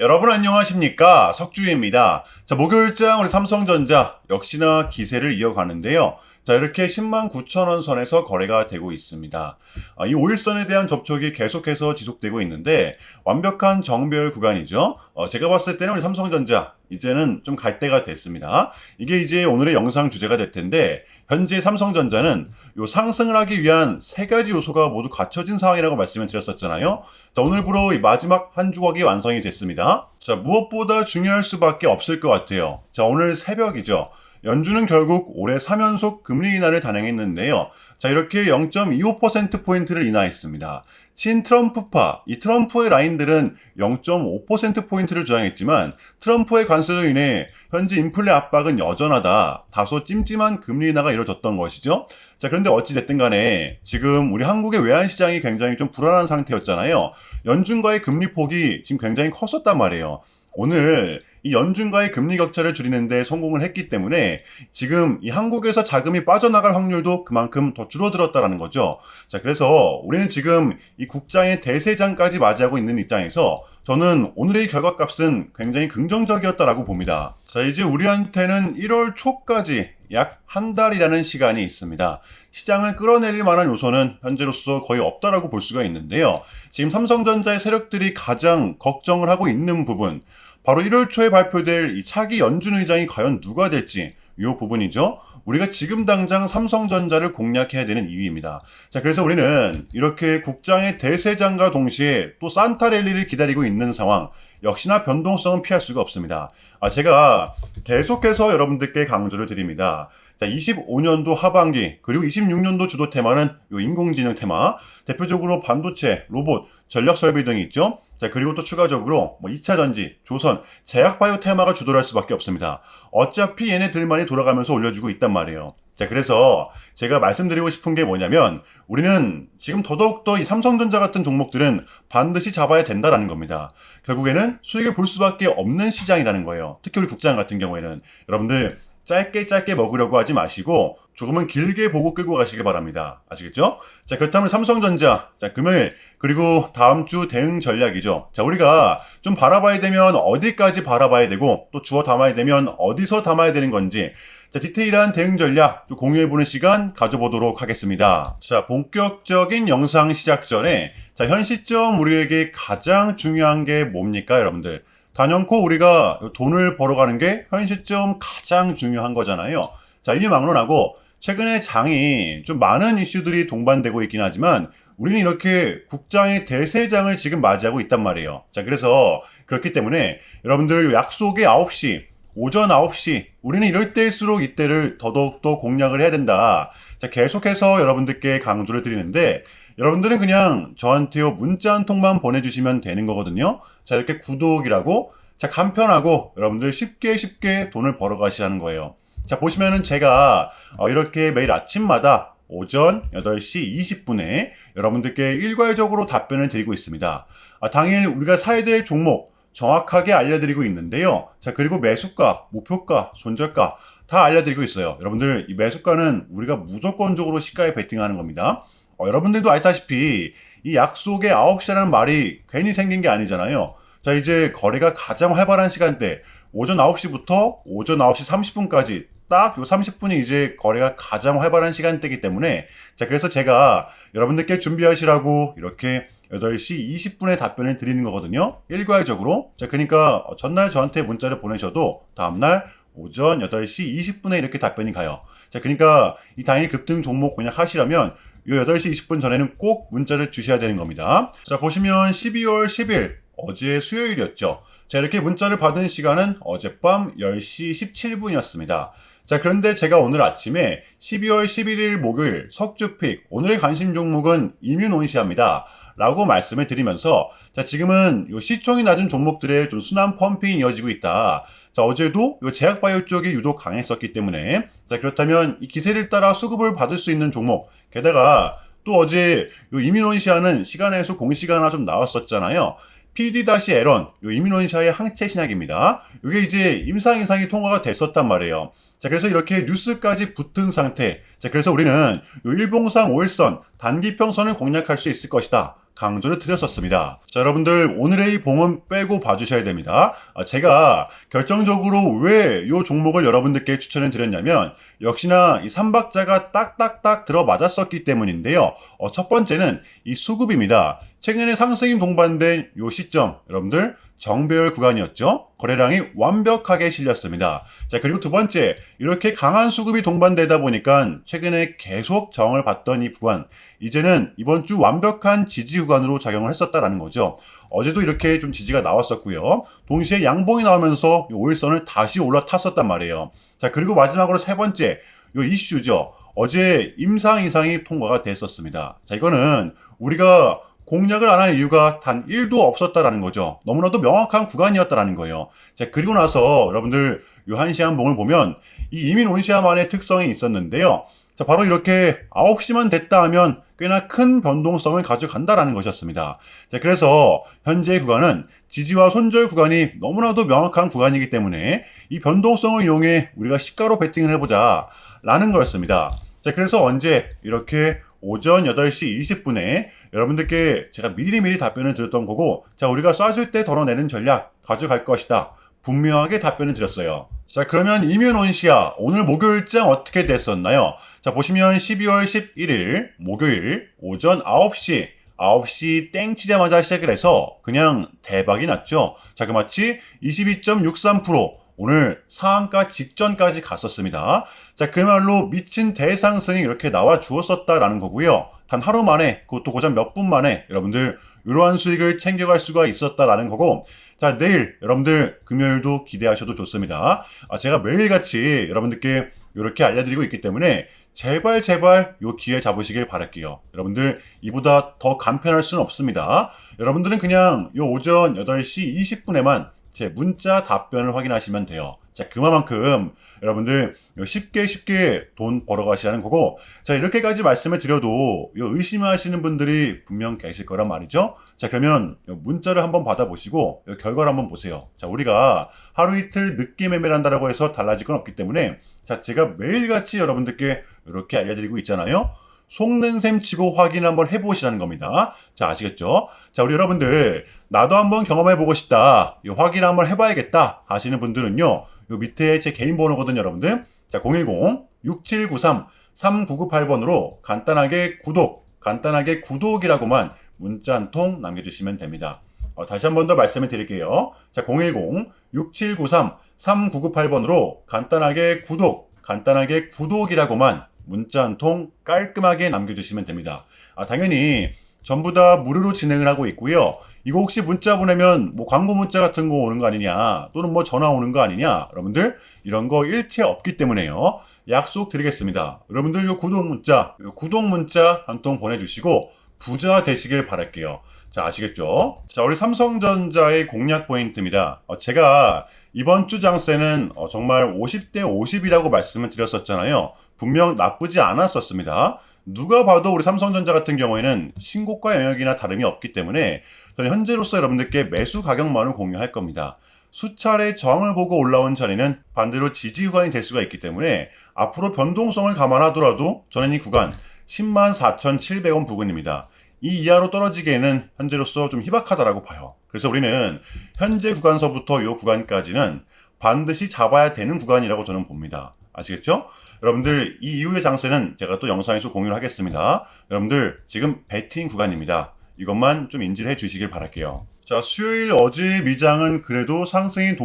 여러분 안녕하십니까? 석주희입니다. 자, 목요일장 우리 삼성전자 역시나 기세를 이어가는데요. 자, 이렇게 109,000원 선에서 거래가 되고 있습니다. 이 5일선에 대한 접촉이 계속해서 지속되고 있는데 완벽한 정배열 구간이죠. 제가 봤을 때는 우리 삼성전자 이제는 좀 갈 때가 됐습니다. 이게 이제 오늘의 영상 주제가 될 텐데 현재 삼성전자는 요 상승을 하기 위한 세 가지 요소가 모두 갖춰진 상황이라고 말씀을 드렸었잖아요. 자, 오늘부로 이 마지막 한 조각이 완성이 됐습니다. 자, 무엇보다 중요할 수밖에 없을 것 같아요. 자, 오늘 새벽이죠. 연준은 결국 올해 3연속 금리 인하를 단행했는데요. 자, 이렇게 0.25%포인트를 인하했습니다. 친트럼프파, 이 트럼프의 라인들은 0.5%포인트를 주장했지만 트럼프의 관세로 인해 현재 인플레 압박은 여전하다. 다소 찜찜한 금리 인하가 이루어졌던 것이죠. 자, 그런데 어찌됐든 간에 지금 우리 한국의 외환시장이 굉장히 좀 불안한 상태였잖아요. 연준과의 금리 폭이 지금 굉장히 컸었단 말이에요. 오늘 이 연준과의 금리 격차를 줄이는데 성공을 했기 때문에 지금 이 한국에서 자금이 빠져나갈 확률도 그만큼 더 줄어들었다라는 거죠. 자, 그래서 우리는 지금 이 국장의 대세장까지 맞이하고 있는 입장에서 저는 오늘의 결과값은 굉장히 긍정적이었다라고 봅니다. 자, 이제 우리한테는 1월 초까지 약 한 달이라는 시간이 있습니다. 시장을 끌어내릴 만한 요소는 현재로서 거의 없다라고 볼 수가 있는데요. 지금 삼성전자의 세력들이 가장 걱정을 하고 있는 부분, 바로 1월 초에 발표될 이 차기 연준 의장이 과연 누가 될지 이 부분이죠. 우리가 지금 당장 삼성전자를 공략해야 되는 이유입니다. 자, 그래서 우리는 이렇게 국장의 대세장과 동시에 또 산타랠리를 기다리고 있는 상황, 역시나 변동성은 피할 수가 없습니다. 제가 계속해서 여러분들께 강조를 드립니다. 자, 25년도 하반기 그리고 26년도 주도 테마는 요 인공지능 테마, 대표적으로 반도체, 로봇, 전력설비 등이 있죠. 자, 그리고 또 추가적으로 2차 전지, 조선, 제약바이오 테마가 주도를 할 수밖에 없습니다. 어차피 얘네들만이 돌아가면서 올려주고 있단 말이에요. 자, 그래서 제가 말씀드리고 싶은 게 뭐냐면 우리는 지금 더더욱더 이 삼성전자 같은 종목들은 반드시 잡아야 된다라는 겁니다. 결국에는 수익을 볼 수밖에 없는 시장이라는 거예요. 특히 우리 국장 같은 경우에는 여러분들 짧게 먹으려고 하지 마시고 조금은 길게 보고 끌고 가시길 바랍니다. 아시겠죠? 자, 그렇다면 삼성전자, 자, 금요일 그리고 다음 주 대응 전략이죠. 자, 우리가 좀 바라봐야 되면 어디까지 바라봐야 되고 또 주워 담아야 되면 어디서 담아야 되는 건지, 자, 디테일한 대응 전략 좀 공유해보는 시간 가져보도록 하겠습니다. 자, 본격적인 영상 시작 전에 자, 현 시점 우리에게 가장 중요한 게 뭡니까, 여러분들? 단연코 우리가 돈을 벌어가는 게 현 시점 가장 중요한 거잖아요. 자, 이에 막론하고 최근에 장이 좀 많은 이슈들이 동반되고 있긴 하지만 우리는 이렇게 국장의 대세장을 지금 맞이하고 있단 말이에요. 자, 그래서 그렇기 때문에 여러분들 약속의 9시, 오전 9시, 우리는 이럴 때일수록 이때를 더더욱더 공략을 해야 된다. 자, 계속해서 여러분들께 강조를 드리는데 여러분들은 그냥 저한테요 문자 한 통만 보내주시면 되는 거거든요. 자, 이렇게 구독이라고 자, 간편하고 여러분들 쉽게 돈을 벌어 가시라는 거예요. 자, 보시면은 제가 이렇게 매일 아침마다 오전 8시 20분에 여러분들께 일괄적으로 답변을 드리고 있습니다. 당일 우리가 사야 될 종목 정확하게 알려드리고 있는데요. 자, 그리고 매수가, 목표가, 손절가 다 알려드리고 있어요. 여러분들 이 매수가는 우리가 무조건적으로 시가에 베팅하는 겁니다. 여러분들도 아시다시피 이 약속의 9시라는 말이 괜히 생긴 게 아니잖아요. 자, 이제 거래가 가장 활발한 시간대 오전 9시부터 오전 9시 30분까지 딱 요 30분이 이제 거래가 가장 활발한 시간대이기 때문에 자, 그래서 제가 여러분들께 준비하시라고 이렇게 8시 20분에 답변을 드리는 거거든요. 일괄적으로. 자, 그러니까 전날 저한테 문자를 보내셔도 다음날 오전 8시 20분에 이렇게 답변이 가요. 자, 그러니까 이 당일 급등 종목 공략하시려면 요 8시 20분 전에는 꼭 문자를 주셔야 되는 겁니다. 자, 보시면 12월 10일 어제 수요일이었죠. 자, 이렇게 문자를 받은 시간은 어젯밤 10시 17분이었습니다. 자, 그런데 제가 오늘 아침에 12월 11일 목요일 석주픽 오늘의 관심 종목은 이뮨온시아입니다. 라고 말씀을 드리면서 자, 지금은 요 시총이 낮은 종목들의 좀 순환 펌핑이 이어지고 있다. 자, 어제도 요 제약바이오 쪽이 유독 강했었기 때문에 자, 그렇다면 이 기세를 따라 수급을 받을 수 있는 종목, 게다가 또 어제 요 이뮨온시아는 시간에서 공시가 하나 좀 나왔었잖아요. PD-L1, 요 이뮨온시아의 항체 신약입니다. 이게 이제 임상 이상이 통과가 됐었단 말이에요. 자, 그래서 이렇게 뉴스까지 붙은 상태. 자, 그래서 우리는 요 일봉상 5일선 단기평선을 공략할 수 있을 것이다. 강조를 드렸었습니다. 자, 여러분들 오늘의 봉은 빼고 봐주셔야 됩니다. 제가 결정적으로 왜 이 종목을 여러분들께 추천을 드렸냐면 역시나 이 3박자가 딱딱딱 들어맞았었기 때문인데요. 첫 번째는 이 수급입니다. 최근에 상승이 동반된 이 시점 여러분들 정배열 구간이었죠. 거래량이 완벽하게 실렸습니다. 자, 그리고 두 번째, 이렇게 강한 수급이 동반되다 보니까 최근에 계속 저항을 받던 이 구간, 이제는 이번 주 완벽한 지지 구간으로 작용을 했었다라는 거죠. 어제도 이렇게 좀 지지가 나왔었고요. 동시에 양봉이 나오면서 이 5일선을 다시 올라탔었단 말이에요. 자, 그리고 마지막으로 세 번째, 이 이슈죠. 어제 임상 이상이 통과가 됐었습니다. 자, 이거는 우리가 공략을 안 할 이유가 단 1도 없었다라는 거죠. 너무나도 명확한 구간이었다라는 거예요. 자, 그리고 나서 여러분들 이 한시한 봉을 보면 이 이민 온시아만의 특성이 있었는데요. 자, 바로 이렇게 9시만 됐다 하면 꽤나 큰 변동성을 가져간다라는 것이었습니다. 자, 그래서 현재의 구간은 지지와 손절 구간이 너무나도 명확한 구간이기 때문에 이 변동성을 이용해 우리가 시가로 베팅을 해보자 라는 거였습니다. 자, 그래서 언제 이렇게 오전 8시 20분에 여러분들께 제가 미리미리 답변을 드렸던 거고, 자, 우리가 쏴줄 때 덜어내는 전략 가져갈 것이다. 분명하게 답변을 드렸어요. 자, 그러면 이면 온시아 오늘 목요일장 어떻게 됐었나요? 자, 보시면 12월 11일 목요일 오전 9시 땡 치자마자 시작을 해서 그냥 대박이 났죠. 자, 그 마치 22.63% 오늘 상한가 직전까지 갔었습니다. 자, 그야말로 미친 대상승이 이렇게 나와 주었었다라는 거고요. 단 하루 만에, 그것도 고작 몇 분 만에 여러분들 이러한 수익을 챙겨갈 수가 있었다라는 거고, 자, 내일 여러분들 금요일도 기대하셔도 좋습니다. 제가 매일같이 여러분들께 이렇게 알려드리고 있기 때문에 제발 요 기회 잡으시길 바랄게요. 여러분들 이보다 더 간편할 수는 없습니다. 여러분들은 그냥 요 오전 8시 20분에만 제 문자 답변을 확인하시면 돼요. 자, 그만큼 여러분들 쉽게 돈 벌어가시라는 거고, 자, 이렇게까지 말씀을 드려도 의심하시는 분들이 분명 계실 거란 말이죠. 자, 그러면 문자를 한번 받아보시고 결과를 한번 보세요. 자, 우리가 하루 이틀 늦게 매매를 한다고 해서 달라질 건 없기 때문에, 자, 제가 매일같이 여러분들께 이렇게 알려드리고 있잖아요. 속는 셈 치고 확인 한번 해보시라는 겁니다. 자, 아시겠죠? 자, 우리 여러분들 나도 한번 경험해보고 싶다, 확인 한번 해봐야겠다 하시는 분들은요, 요 밑에 제 개인 번호거든요, 여러분들. 자, 010-6793-3998번으로 간단하게 구독이라고만 문자 한 통 남겨주시면 됩니다. 다시 한 번 더 말씀을 드릴게요. 자, 010-6793-3998번으로 간단하게 구독이라고만 문자 한 통 깔끔하게 남겨주시면 됩니다. 당연히 전부 다 무료로 진행을 하고 있고요. 이거 혹시 문자 보내면 뭐 광고 문자 같은 거 오는 거 아니냐, 또는 뭐 전화 오는 거 아니냐, 여러분들 이런 거 일체 없기 때문에요. 약속 드리겠습니다. 여러분들 요 구독 문자 한 통 보내주시고 부자 되시길 바랄게요. 자, 아시겠죠? 자, 우리 삼성전자의 공략 포인트입니다. 제가 이번 주 장세는 정말 50대 50이라고 말씀을 드렸었잖아요. 분명 나쁘지 않았었습니다. 누가 봐도 우리 삼성전자 같은 경우에는 신고가 영역이나 다름이 없기 때문에 저는 현재로서 여러분들께 매수 가격만을 공유할 겁니다. 수차례 저항을 보고 올라온 자리는 반대로 지지 구간이 될 수가 있기 때문에 앞으로 변동성을 감안하더라도 저는 이 구간 104,700원 부근입니다. 이 이하로 떨어지기에는 현재로서 좀 희박하다라고 봐요. 그래서 우리는 현재 구간서부터 이 구간까지는 반드시 잡아야 되는 구간이라고 저는 봅니다. 아시겠죠? 여러분들 이 이후의 장세는 제가 또 영상에서 공유를 하겠습니다. 여러분들 지금 배팅 구간입니다. 이것만 좀 인지를 해 주시길 바랄게요. 자, 수요일 어제 미장은 그래도 상승이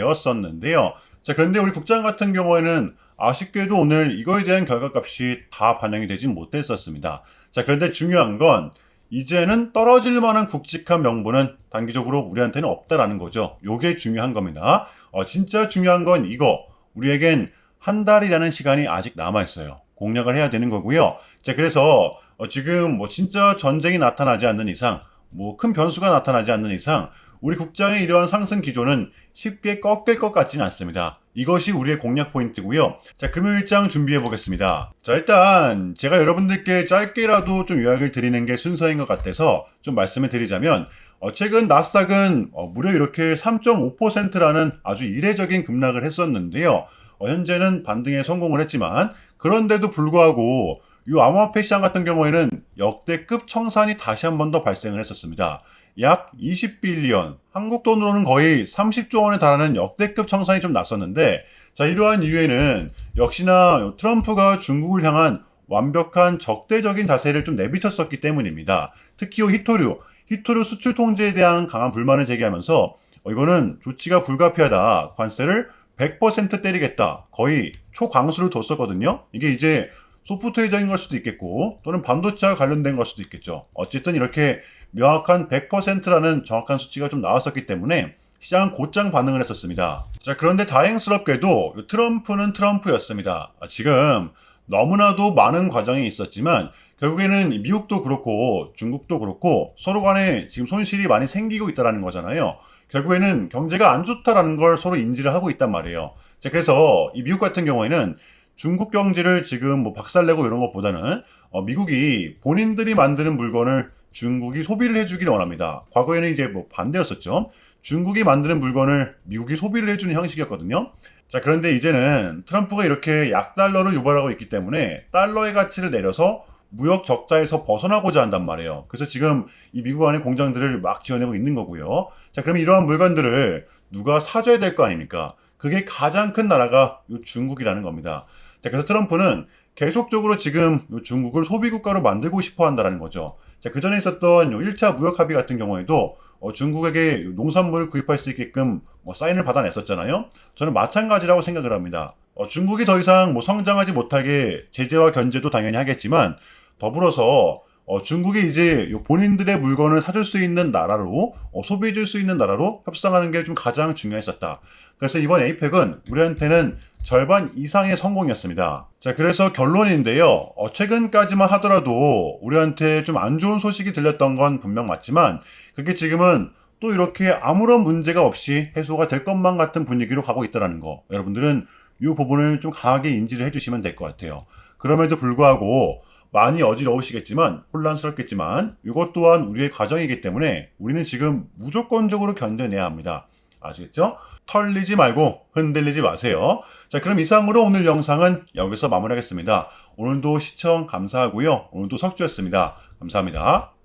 동반되었었는데요. 자, 그런데 우리 국장 같은 경우에는 아쉽게도 오늘 이거에 대한 결과값이 다 반영이 되진 못했었습니다. 자, 그런데 중요한 건 이제는 떨어질 만한 굵직한 명분은 단기적으로 우리한테는 없다라는 거죠. 요게 중요한 겁니다. 진짜 중요한 건 이거. 우리에겐 한 달이라는 시간이 아직 남아있어요. 공략을 해야 되는 거고요. 자, 그래서 지금 뭐 진짜 전쟁이 나타나지 않는 이상, 뭐 큰 변수가 나타나지 않는 이상 우리 국장의 이러한 상승 기조는 쉽게 꺾일 것 같지는 않습니다. 이것이 우리의 공략 포인트고요. 자, 금요일장 준비해 보겠습니다. 자, 일단 제가 여러분들께 짧게라도 좀 요약을 드리는 게 순서인 것 같아서 좀 말씀을 드리자면, 최근 나스닥은 무려 이렇게 3.5%라는 아주 이례적인 급락을 했었는데요. 현재는 반등에 성공을 했지만, 그런데도 불구하고 이 암호화폐 시장 같은 경우에는 역대급 청산이 다시 한 번 더 발생을 했었습니다. 약 20빌리언, 한국 돈으로는 거의 30조 원에 달하는 역대급 청산이 좀 났었는데, 자, 이러한 이유에는 역시나 트럼프가 중국을 향한 완벽한 적대적인 자세를 좀 내비쳤었기 때문입니다. 특히 히토류 수출 통제에 대한 강한 불만을 제기하면서 이거는 조치가 불가피하다. 관세를 100% 때리겠다. 거의 초강수를 뒀었거든요. 이게 이제 소프트웨어적인 걸 수도 있겠고 또는 반도체와 관련된 걸 수도 있겠죠. 어쨌든 이렇게 명확한 100%라는 정확한 수치가 좀 나왔었기 때문에 시장은 곧장 반응을 했었습니다. 자, 그런데 다행스럽게도 트럼프는 트럼프였습니다. 지금 너무나도 많은 과정이 있었지만 결국에는 미국도 그렇고 중국도 그렇고 서로 간에 지금 손실이 많이 생기고 있다는 거잖아요. 결국에는 경제가 안 좋다라는 걸 서로 인지를 하고 있단 말이에요. 자, 그래서 이 미국 같은 경우에는 중국 경제를 지금 뭐 박살내고 이런 것보다는 미국이 본인들이 만드는 물건을 중국이 소비를 해주기를 원합니다. 과거에는 이제 뭐 반대였었죠. 중국이 만드는 물건을 미국이 소비를 해주는 형식이었거든요. 자, 그런데 이제는 트럼프가 이렇게 약달러를 유발하고 있기 때문에 달러의 가치를 내려서 무역 적자에서 벗어나고자 한단 말이에요. 그래서 지금 이 미국 안에 공장들을 막 지어내고 있는 거고요. 자, 그럼 이러한 물건들을 누가 사줘야 될 거 아닙니까? 그게 가장 큰 나라가 이 중국이라는 겁니다. 자, 그래서 트럼프는 계속적으로 지금 이 중국을 소비국가로 만들고 싶어 한다는 거죠. 자, 그 전에 있었던 1차 무역 합의 같은 경우에도 중국에게 농산물을 구입할 수 있게끔 사인을 받아냈었잖아요. 저는 마찬가지라고 생각을 합니다. 중국이 더 이상 성장하지 못하게 제재와 견제도 당연히 하겠지만 더불어서 중국이 이제 본인들의 물건을 사줄 수 있는 나라로 소비해줄 수 있는 나라로 협상하는 게 좀 가장 중요했었다. 그래서 이번 에이펙은 우리한테는 절반 이상의 성공이었습니다. 자, 그래서 결론인데요. 최근까지만 하더라도 우리한테 좀 안 좋은 소식이 들렸던 건 분명 맞지만 그게 지금은 또 이렇게 아무런 문제가 없이 해소가 될 것만 같은 분위기로 가고 있다는 거. 여러분들은 이 부분을 좀 강하게 인지를 해주시면 될 것 같아요. 그럼에도 불구하고 많이 어지러우시겠지만 혼란스럽겠지만 이것 또한 우리의 과정이기 때문에 우리는 지금 무조건적으로 견뎌내야 합니다. 아시겠죠? 털리지 말고 흔들리지 마세요. 자, 그럼 이상으로 오늘 영상은 여기서 마무리하겠습니다. 오늘도 시청 감사하고요. 오늘도 석주였습니다. 감사합니다.